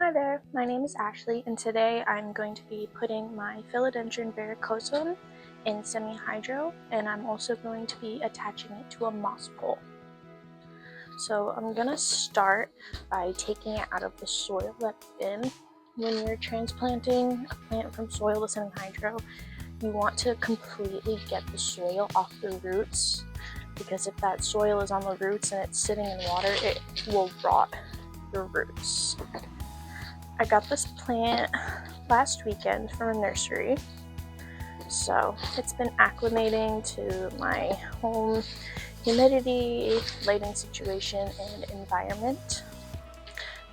Hi there, my name is Ashley, and today I'm going to be putting my Philodendron Verucosum in semi-hydro, and I'm also going to be attaching it to a moss pole. So I'm going to start by taking it out of the soil that's in. When you're transplanting a plant from soil to semi-hydro, you want to completely get the soil off the roots, because if that soil is on the roots and it's sitting in water, it will rot the roots. I got this plant last weekend from a nursery, so it's been acclimating to my home humidity, lighting situation, and environment.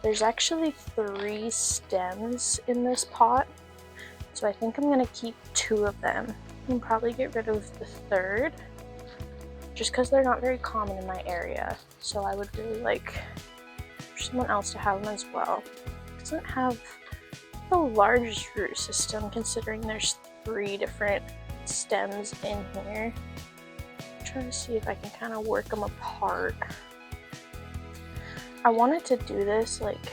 There's actually 3 stems in this pot, so I think I'm going to keep 2 of them and probably get rid of the 3rd, just because they're not very common in my area, so I would really like for someone else to have them as well. Doesn't have the largest root system considering there's 3 different stems in here. I'm trying to see if I can kind of work them apart. I wanted to do this like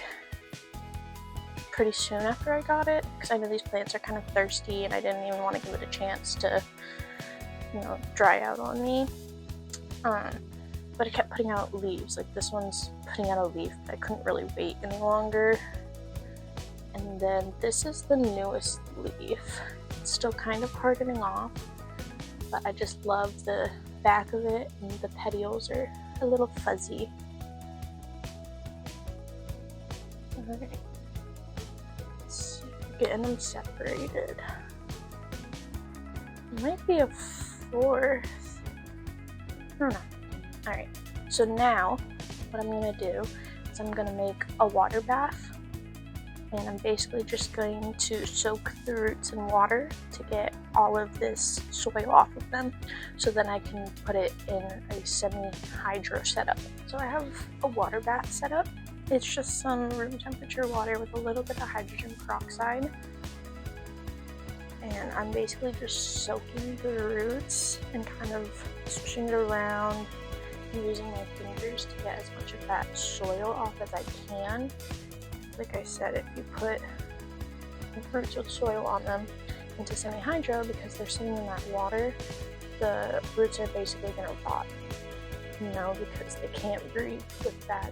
pretty soon after I got it, because I know these plants are kind of thirsty and I didn't even want to give it a chance to, dry out on me. But it kept putting out leaves. Like this one's putting out a leaf, but I couldn't really wait any longer. And then this is the newest leaf. It's still kind of hardening off, but I just love the back of it, and the petioles are a little fuzzy. Alright, let's see, getting them separated. It might be a 4th. I don't know. Alright, so now what I'm going to do is I'm going to make a water bath. And I'm basically just going to soak the roots in water to get all of this soil off of them, so then I can put it in a semi-hydro setup. So I have a water bath setup. It's just some room temperature water with a little bit of hydrogen peroxide. And I'm basically just soaking the roots and kind of swishing it around, using my fingers to get as much of that soil off as I can. Like I said, if you put roots with soil on them into semi-hydro, because they're sitting in that water, the roots are basically going to rot, because they can't breathe with that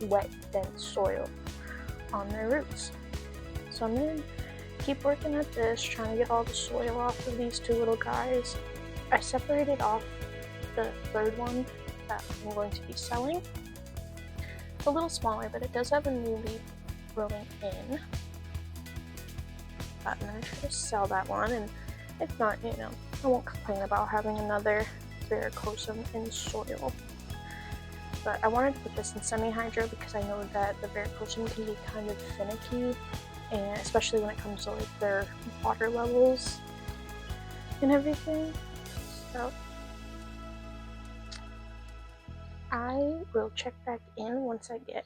wet, dense soil on their roots. So I'm going to keep working at this, trying to get all the soil off of these 2 little guys. I separated off the 3rd one that I'm going to be selling. It's a little smaller, but it does have a new leaf growing in. But I'm going to try to sell that one, and if not, I won't complain about having another Verucosum in soil. But I wanted to put this in semi-hydro because I know that the Verucosum can be kind of finicky, and especially when it comes to like their water levels and everything. So I will check back in once I get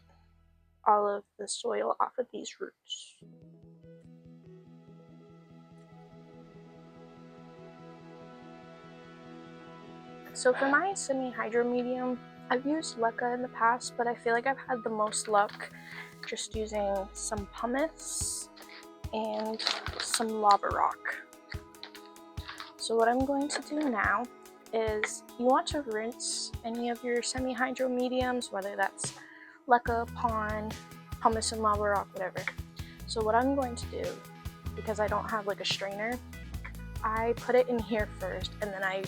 all of the soil off of these roots. So for my semi-hydro medium, I've used leca in the past, but I feel like I've had the most luck just using some pumice and some lava rock. So what I'm going to do now is, you want to rinse any of your semi-hydro mediums, whether that's leca, pond, pumice and lava rock, whatever. So what I'm going to do, because I don't have like a strainer, I put it in here first, and then I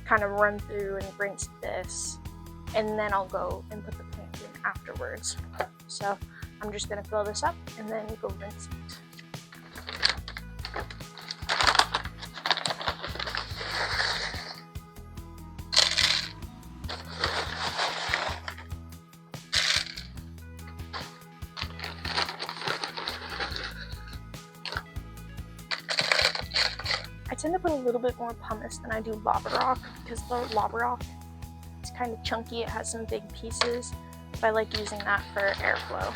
kind of run through and rinse this, and then I'll go and put the plant in afterwards. So I'm just going to fill this up and then go rinse it. I tend to put a little bit more pumice than I do lava rock, because the lava rock is kind of chunky, it has some big pieces, but I like using that for airflow.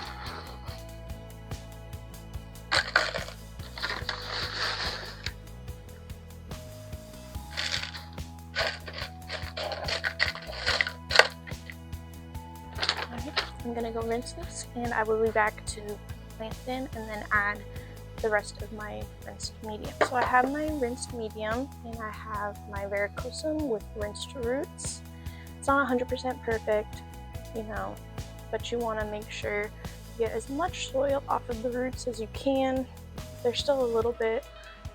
I'm gonna go rinse this, and I will be back to plant in and then add the rest of my rinsed medium. So I have my rinsed medium and I have my Verucosum with rinsed roots. It's not 100% perfect, you know, but you want to make sure you get as much soil off of the roots as you can. There's still a little bit.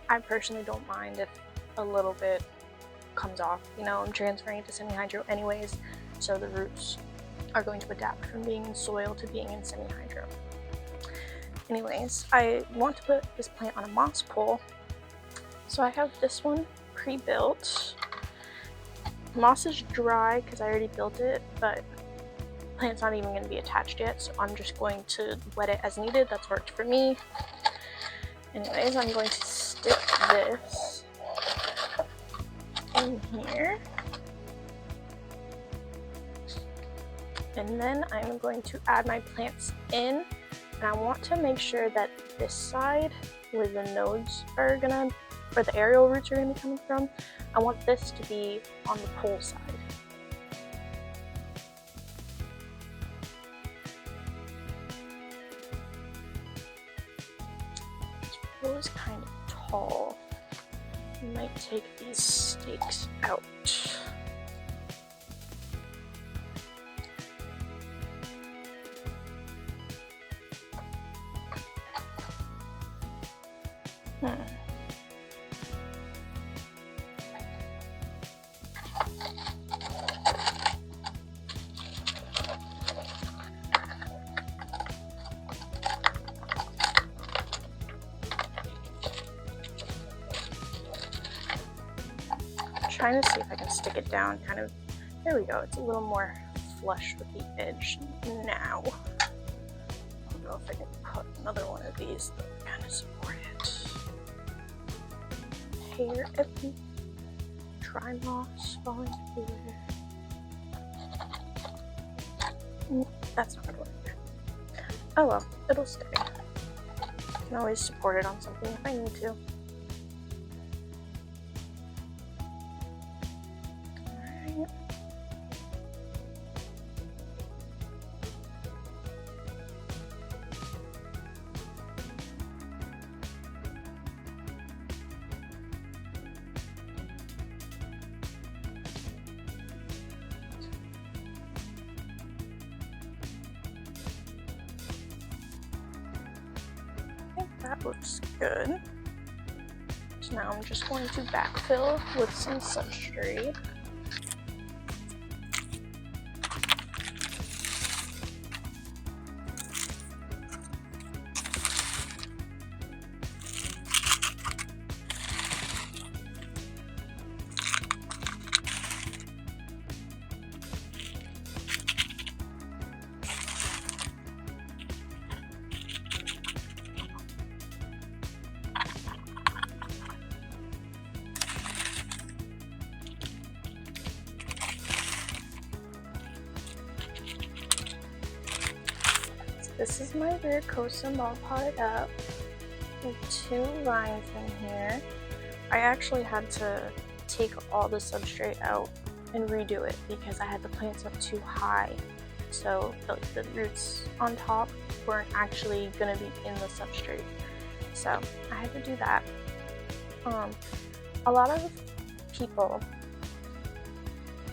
I personally don't mind if a little bit comes off. You know, I'm transferring it to semi-hydro anyways, so the roots are going to adapt from being in soil to being in semi-hydro. Anyways, I want to put this plant on a moss pole, so I have this one pre-built. Moss is dry because I already built it, but the plant's not even going to be attached yet, so I'm just going to wet it as needed. That's worked for me. Anyways, I'm going to stick this in here, and then I'm going to add my plants in, and I want to make sure that this side where the nodes are gonna, or the aerial roots are gonna be coming from, I want this to be on the pole side. This pole is kind of tall. I might take these stakes out. Trying to see if I can stick it down kind of. There we go. It's a little more flush with the edge now. I don't know if I can put another one of these that kind of support it. Hair every dry moss falling everywhere. That's not gonna work. Oh well, it'll stay. I can always support it on something if I need to. That looks good. So now I'm just going to backfill with some substrate. This is my Verucosum all potted up with 2 lines in here. I actually had to take all the substrate out and redo it because I had the plants up too high. So the roots on top weren't actually going to be in the substrate. So I had to do that. A lot of people,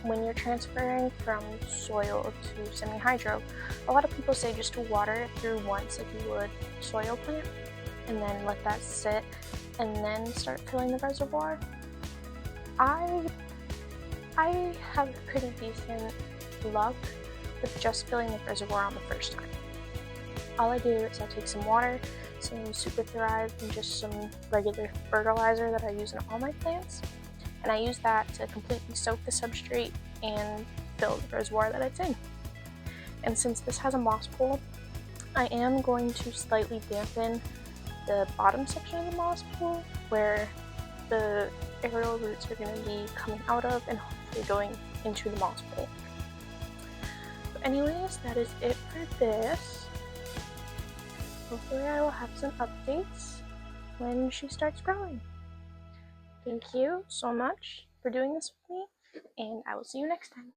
when you're transferring from soil to semi-hydro, a lot of people say just to water it through once like you would soil plant, and then let that sit, and then start filling the reservoir. I have pretty decent luck with just filling the reservoir on the first time. All I do is I take some water, some Super Thrive, and just some regular fertilizer that I use in all my plants, and I use that to completely soak the substrate and fill the reservoir that it's in. And since this has a moss pole, I am going to slightly dampen the bottom section of the moss pole where the aerial roots are going to be coming out of and hopefully going into the moss pole. But anyways, that is it for this. Hopefully I will have some updates when she starts growing. Thank you so much for doing this with me, and I will see you next time.